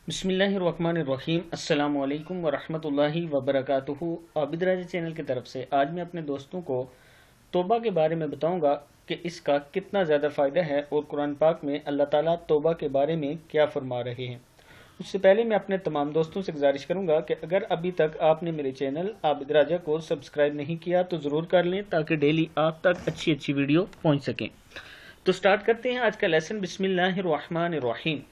बिस्मिल्लाहिर्रहमानिर्रहीम। अस्सलामु अलैकुम वरहमतुल्लाहि वबरकातुहू। आबिद राजा चैनल की तरफ से आज मैं अपने दोस्तों को तौबा के बारे में बताऊंगा कि इसका कितना ज़्यादा फ़ायदा है और कुरान पाक में अल्लाह ताला तौबा के बारे में क्या फरमा रहे हैं। उससे पहले मैं अपने तमाम दोस्तों से गुजारिश करूंगा कि अगर अभी तक आपने मेरे चैनल आबिद राजा को सब्सक्राइब नहीं किया तो ज़रूर कर लें ताकि डेली आप तक अच्छी अच्छी वीडियो पहुँच सकें। तो स्टार्ट करते हैं आज का लेसन। बिस्मिल्लाहिर्रहमानिर्रहीम।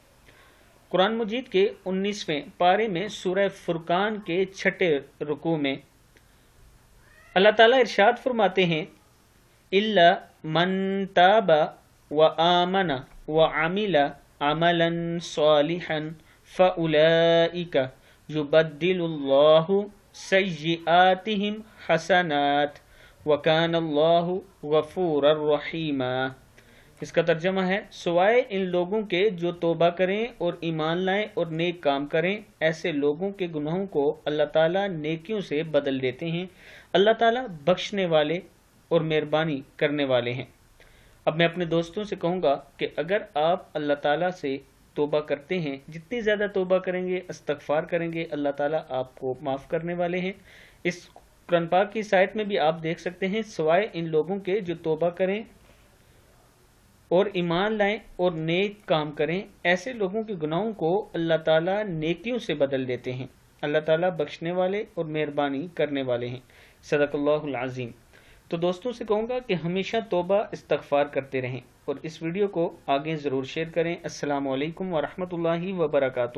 कुरान मजीद के 19वें पारे में सूरह फुरकान के 6ठे रुकू में अल्लाह ताला इरशाद फरमाते हैं, इल्ला मन ताबा व आमना व अमिला अमलन सालिहन फउलाइका युबद्दिलुल्लाहु सय्यिआतिहिम हसनात व कानल्लाहु गफूरर रहीमा। इसका तर्जमा है, सिवाय इन लोगों के जो तौबा करें और ईमान लाएं और नेक काम करें, ऐसे लोगों के गुनाहों को अल्लाह ताला नेकियों से बदल देते हैं। अल्लाह ताला बख्शने वाले और मेहरबानी करने वाले हैं। अब मैं अपने दोस्तों से कहूँगा कि अगर आप अल्लाह ताला से तौबा करते हैं, जितनी ज़्यादा तौबा करेंगे, इस्तगफार करेंगे, अल्लाह ताला आपको माफ़ करने वाले हैं। इस कुरान पाक की साइट में भी आप देख सकते हैं, सिवाय इन लोगों के जो तौबा करें और ईमान लाएं और नेक काम करें, ऐसे लोगों के गुनाहों को अल्लाह ताला नेकियों से बदल देते हैं। अल्लाह ताला बख्शने वाले और मेहरबानी करने वाले हैं। सदक़ल्लाहुल अज़ीम। तो दोस्तों से कहूँगा कि हमेशा तौबा इस्तग़फ़ार करते रहें और इस वीडियो को आगे ज़रूर शेयर करें। अस्सलामु अलैकुम वरहमतुल्लाहि वबरकातुहू।